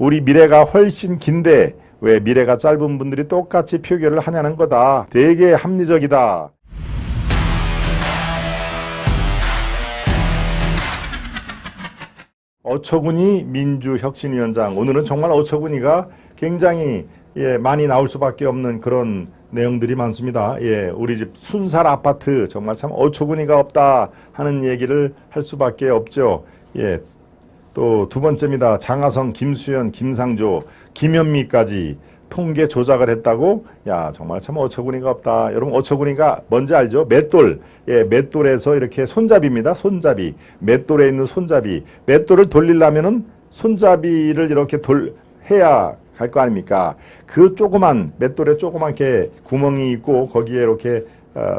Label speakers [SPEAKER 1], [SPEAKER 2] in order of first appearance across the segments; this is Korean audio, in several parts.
[SPEAKER 1] 우리 미래가 훨씬 긴데 왜 미래가 짧은 분들이 똑같이 표결을 하냐는 거다. 되게 합리적이다. 어처구니 민주혁신위원장, 오늘은 정말 어처구니가 굉장히 많이 나올 수밖에 없는 그런 내용들이 많습니다. 우리 집 순살 아파트 정말 참 어처구니가 없다 하는 얘기를 할 수밖에 없죠. 또 두 번째입니다. 장하성, 김수현, 김상조, 김현미까지 통계 조작을 했다고? 야, 정말 참 어처구니가 없다. 여러분, 어처구니가 뭔지 알죠? 맷돌. 맷돌에서 이렇게 손잡이입니다. 손잡이. 맷돌에 있는 손잡이. 맷돌을 돌리려면은 손잡이를 이렇게 해야 갈 거 아닙니까? 그 조그만, 맷돌에 조그맣게 구멍이 있고, 거기에 이렇게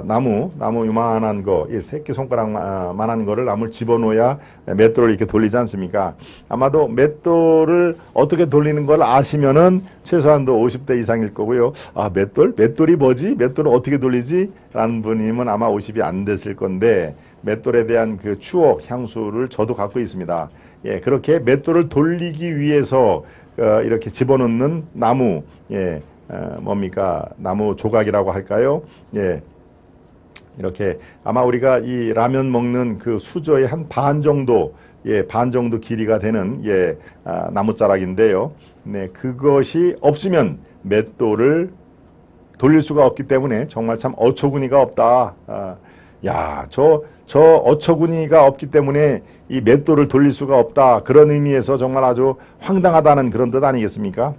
[SPEAKER 1] 나무 요만한 거, 새끼손가락만한 거를 나무를 집어넣어야 맷돌을 이렇게 돌리지 않습니까? 아마도 맷돌을 어떻게 돌리는 걸 아시면은 최소한도 50대 이상일 거고요. 아, 맷돌이 뭐지? 맷돌을 어떻게 돌리지? 라는 분이면 아마 50이 안 됐을 건데, мет돌에 대한 그 추억, 향수를 저도 갖고 있습니다. 그렇게 맷돌을 돌리기 위해서 이렇게 집어넣는 나무, 뭡니까? 나무 조각이라고 할까요? 이렇게 아마 우리가 이 라면 먹는 그 수저의 한 반 정도, 반 정도 길이가 되는 나무자락인데요. 그것이 없으면 맷돌을 돌릴 수가 없기 때문에 정말 참 어처구니가 없다. 저 어처구니가 없기 때문에 이 맷돌을 돌릴 수가 없다. 그런 의미에서 정말 아주 황당하다는 그런 뜻 아니겠습니까?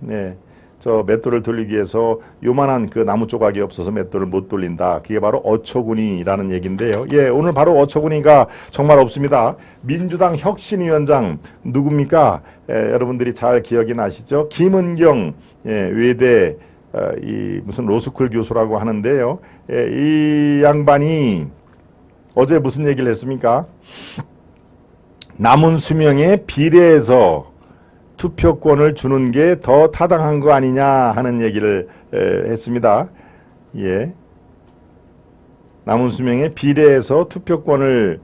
[SPEAKER 1] 저 맷돌을 돌리기 위해서 요만한 그 나무 조각이 없어서 맷돌을 못 돌린다. 그게 바로 어처구니라는 얘기인데요. 오늘 바로 어처구니가 정말 없습니다. 민주당 혁신위원장 누굽니까? 여러분들이 잘 기억이 나시죠? 김은경 외대 무슨 로스쿨 교수라고 하는데요. 이 양반이 어제 무슨 얘기를 했습니까? 남은 수명에 비례해서 투표권을 주는 게 더 타당한 거 아니냐 하는 얘기를 했습니다. 남은 수명에 비례해서 투표권을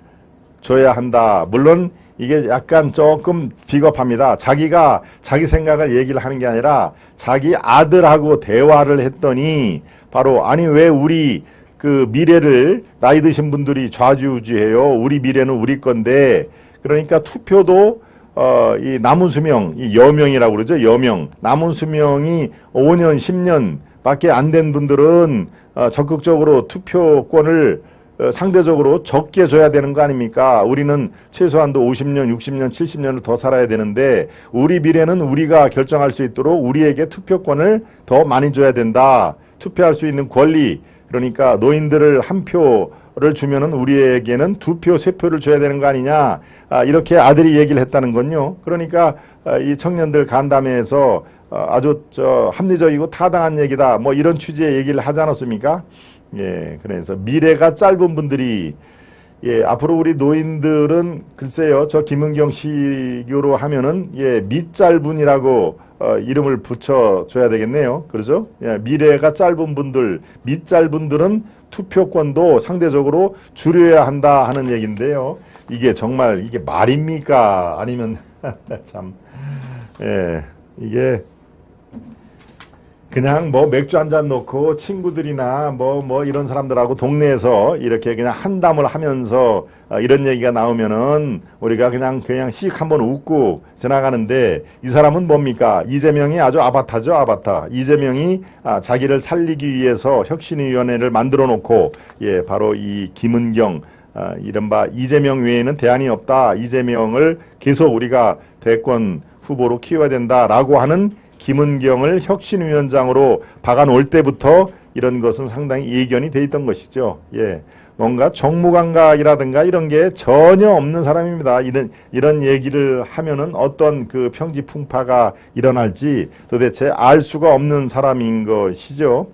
[SPEAKER 1] 줘야 한다. 물론 이게 약간 조금 비겁합니다. 자기가 자기 생각을 얘기를 하는 게 아니라 자기 아들하고 대화를 했더니 바로 아니 왜 우리 그 미래를 나이 드신 분들이 좌지우지해요. 우리 미래는 우리 건데 그러니까 투표도 이 남은 수명, 이 여명이라고 그러죠. 여명. 남은 수명이 5년, 10년 밖에 안 된 분들은 적극적으로 투표권을 상대적으로 적게 줘야 되는 거 아닙니까? 우리는 최소한도 50년, 60년, 70년을 더 살아야 되는데 우리 미래는 우리가 결정할 수 있도록 우리에게 투표권을 더 많이 줘야 된다. 투표할 수 있는 권리, 그러니까 노인들을 한 표를 주면은 우리에게는 2표, 3표를 줘야 되는 거 아니냐. 이렇게 아들이 얘기를 했다는 건요. 그러니까 이 청년들 간담회에서 아주 합리적이고 타당한 얘기다. 뭐 이런 취지의 얘기를 하지 않았습니까? 그래서 미래가 짧은 분들이 앞으로 우리 노인들은 글쎄요. 저 김은경 시교로 하면은 밑짧은이라고 이름을 붙여줘야 되겠네요. 그러죠? 미래가 짧은 분들, 밑짧은들은 투표권도 상대적으로 줄여야 한다 하는 얘기인데요. 이게 정말 이게 말입니까? 아니면 참 이게 그냥 뭐 맥주 한 잔 놓고 친구들이나 뭐 이런 사람들하고 동네에서 이렇게 그냥 한담을 하면서 이런 얘기가 나오면은 우리가 그냥 씩 한번 웃고 지나가는데 이 사람은 뭡니까? 이재명이 아주 아바타죠, 아바타. 이재명이 자기를 살리기 위해서 혁신위원회를 만들어 놓고 바로 이 김은경 이른바 이재명 외에는 대안이 없다. 이재명을 계속 우리가 대권 후보로 키워야 된다라고 하는 김은경을 혁신위원장으로 박아놓을 때부터 이런 것은 상당히 예견이 돼 있던 것이죠. 뭔가 정무감각이라든가 이런 게 전혀 없는 사람입니다. 이런 얘기를 하면은 어떤 그 평지풍파가 일어날지 도대체 알 수가 없는 사람인 것이죠.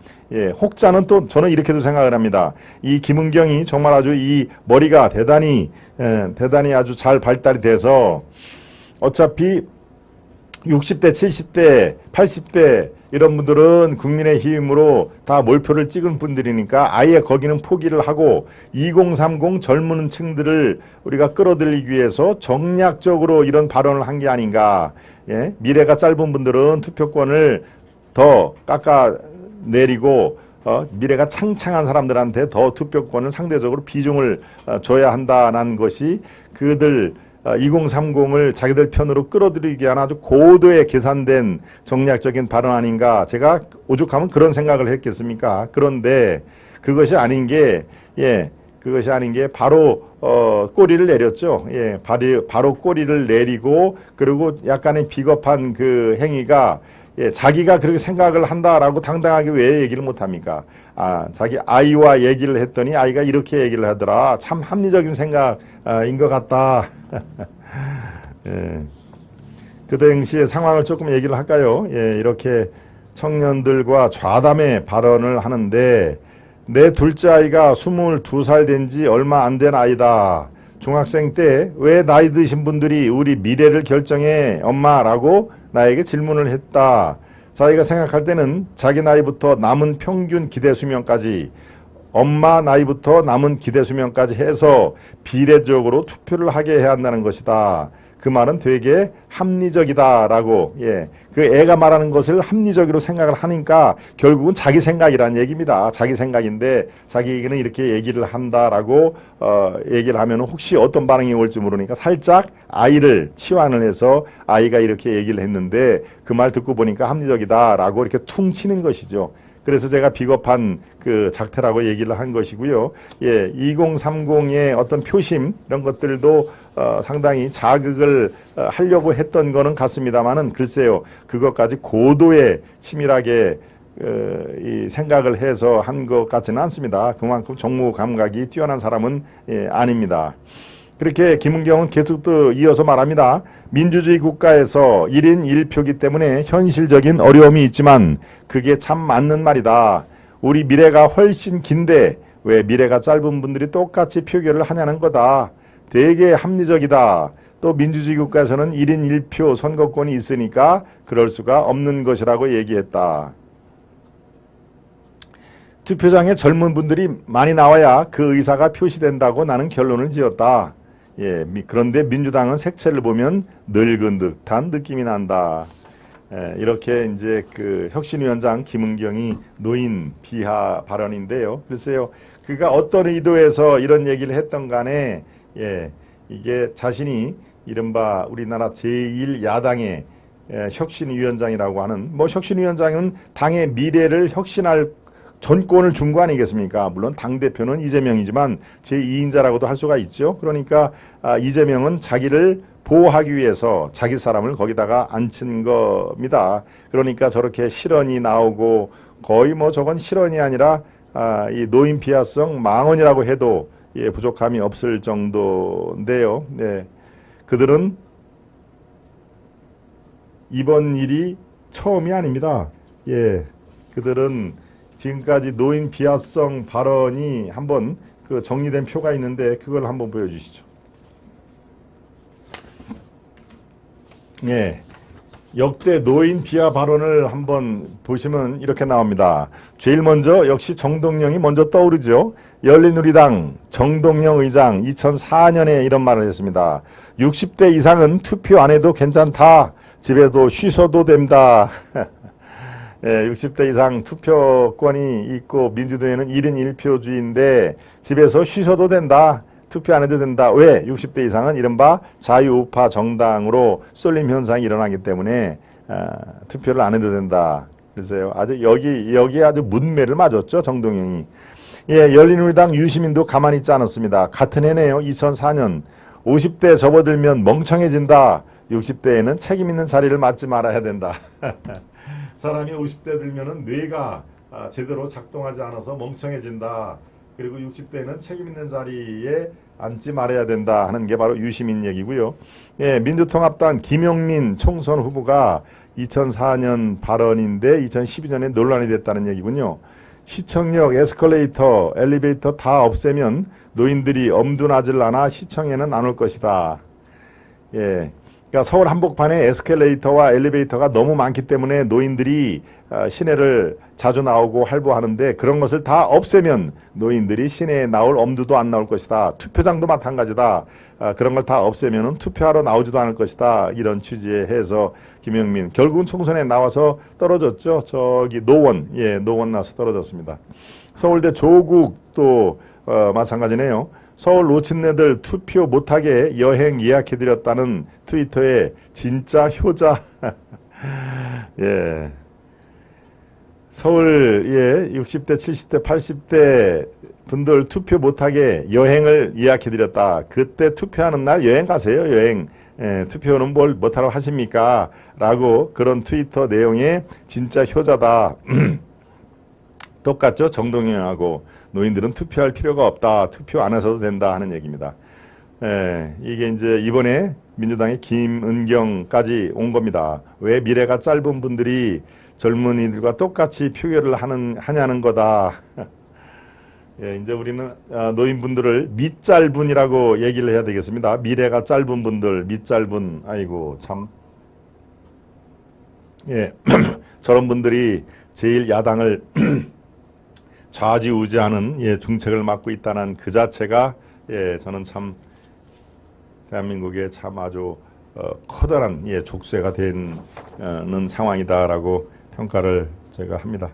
[SPEAKER 1] 혹자는 또 저는 이렇게도 생각을 합니다. 이 김은경이 정말 아주 이 머리가 대단히 아주 잘 발달이 돼서 어차피 60대, 70대, 80대 이런 분들은 국민의힘으로 다 몰표를 찍은 분들이니까 아예 거기는 포기를 하고 2030 젊은 층들을 우리가 끌어들이기 위해서 정략적으로 이런 발언을 한 게 아닌가. 예? 미래가 짧은 분들은 투표권을 더 깎아내리고 미래가 창창한 사람들한테 더 투표권을 상대적으로 비중을 줘야 한다는 것이 그들 2030을 자기들 편으로 끌어들이기 위한 아주 고도의 계산된 정략적인 발언 아닌가. 제가 오죽하면 그런 생각을 했겠습니까? 그런데 그것이 아닌 게 그것이 아닌 게 바로 꼬리를 내렸죠. 예, 바로 꼬리를 내리고 그리고 약간의 비겁한 그 행위가 자기가 그렇게 생각을 한다라고 당당하게 왜 얘기를 못합니까? 자기 아이와 얘기를 했더니 아이가 이렇게 얘기를 하더라. 참 합리적인 생각인 것 같다. 예. 그 당시의 상황을 조금 얘기를 할까요? 예, 이렇게 청년들과 좌담의 발언을 하는데 내 둘째 아이가 22살 된 지 얼마 안 된 아이다. 중학생 때 왜 나이 드신 분들이 우리 미래를 결정해 엄마라고 나에게 질문을 했다. 자기가 생각할 때는 자기 나이부터 남은 평균 기대 수명까지 엄마 나이부터 남은 기대 수명까지 해서 비례적으로 투표를 하게 해야 한다는 것이다. 그 말은 되게 합리적이다라고 그 애가 말하는 것을 합리적으로 생각을 하니까 결국은 자기 생각이란 얘기입니다. 자기 생각인데 자기는 이렇게 얘기를 한다라고 얘기를 하면 혹시 어떤 반응이 올지 모르니까 살짝 아이를 치환을 해서 아이가 이렇게 얘기를 했는데 그 말 듣고 보니까 합리적이다라고 이렇게 퉁 치는 것이죠. 그래서 제가 비겁한 그 작태라고 얘기를 한 것이고요. 2030의 어떤 표심 이런 것들도 상당히 자극을 하려고 했던 거는 같습니다만은 글쎄요. 그것까지 고도의 치밀하게 이 생각을 해서 한 것 같지는 않습니다. 그만큼 정무 감각이 뛰어난 사람은 아닙니다. 그렇게 김은경은 계속 또 이어서 말합니다. 민주주의 국가에서 1인 1표기 때문에 현실적인 어려움이 있지만 그게 참 맞는 말이다. 우리 미래가 훨씬 긴데 왜 미래가 짧은 분들이 똑같이 표결을 하냐는 거다. 되게 합리적이다. 또 민주주의 국가에서는 1인 1표 선거권이 있으니까 그럴 수가 없는 것이라고 얘기했다. 투표장에 젊은 분들이 많이 나와야 그 의사가 표시된다고 나는 결론을 지었다. 그런데 민주당은 색채를 보면 늙은 듯한 느낌이 난다. 이렇게 이제 그 혁신위원장 김은경이 노인 비하 발언인데요. 글쎄요, 그가 어떤 의도에서 이런 얘기를 했던 간에 이게 자신이 이른바 우리나라 제1야당의 혁신위원장이라고 하는 혁신위원장은 당의 미래를 혁신할 전권을 준 거 아니겠습니까? 물론 당대표는 이재명이지만 제2인자라고도 할 수가 있죠. 그러니까 이재명은 자기를 보호하기 위해서 자기 사람을 거기다가 앉힌 겁니다. 그러니까 저렇게 실언이 나오고 거의 저건 실언이 아니라 이 노인 비하성 망언이라고 해도 부족함이 없을 정도인데요. 그들은 이번 일이 처음이 아닙니다. 그들은 지금까지 노인 비하성 발언이 한번 그 정리된 표가 있는데 그걸 한번 보여주시죠. 역대 노인 비하 발언을 한번 보시면 이렇게 나옵니다. 제일 먼저 역시 정동영이 먼저 떠오르죠. 열린우리당 정동영 의장 2004년에 이런 말을 했습니다. 60대 이상은 투표 안 해도 괜찮다. 집에도 쉬셔도 된다. 60대 이상 투표권이 있고 민주당에는 1인 1표주의인데 집에서 쉬셔도 된다. 투표 안 해도 된다. 왜? 60대 이상은 이른바 자유우파 정당으로 쏠림 현상이 일어나기 때문에 투표를 안 해도 된다. 그래서요. 아주 여기 아주 문매를 맞았죠. 정동영이. 열린우리당 유시민도 가만히 있지 않았습니다. 같은 해네요. 2004년 50대 접어들면 멍청해진다. 60대에는 책임 있는 자리를 맡지 말아야 된다. 사람이 50대 들면은 뇌가 제대로 작동하지 않아서 멍청해진다. 그리고 60대는 책임 있는 자리에 앉지 말아야 된다 하는 게 바로 유시민 얘기고요. 민주통합당 김용민 총선 후보가 2004년 발언인데 2012년에 논란이 됐다는 얘기군요. 시청역, 에스컬레이터, 엘리베이터 다 없애면 노인들이 엄두나질 않아 시청에는 안 올 것이다. 그러니까 서울 한복판에 에스컬레이터와 엘리베이터가 너무 많기 때문에 노인들이 시내를 자주 나오고 활보하는데 그런 것을 다 없애면 노인들이 시내에 나올 엄두도 안 나올 것이다. 투표장도 마찬가지다. 그런 걸 다 없애면 투표하러 나오지도 않을 것이다. 이런 취지에 해서 김영민 결국은 총선에 나와서 떨어졌죠. 저기 노원, 노원 나서 떨어졌습니다. 서울대 조국도 마찬가지네요. 서울 노친네들 투표 못하게 여행 예약해드렸다는 트위터에 진짜 효자. 예. 서울 60대, 70대, 80대 분들 투표 못하게 여행을 예약해드렸다. 그때 투표하는 날 여행 가세요. 여행. 투표는 뭘 못하러 하십니까? 라고 그런 트위터 내용에 진짜 효자다. 똑같죠? 정동영하고 노인들은 투표할 필요가 없다. 투표 안 하셔도 된다 하는 얘기입니다. 이게 이제 이번에 민주당의 김은경까지 온 겁니다. 왜 미래가 짧은 분들이 젊은이들과 똑같이 표결을 하냐는 거다. 이제 우리는 노인분들을 밑짧은이라고 얘기를 해야 되겠습니다. 미래가 짧은 분들, 밑짧은, 아이고, 참. 저런 분들이 제일 야당을 좌지우지하는 중책을 맡고 있다는 그 자체가 저는 참 대한민국에 참 아주 커다란 족쇄가 되는 상황이다라고 평가를 제가 합니다.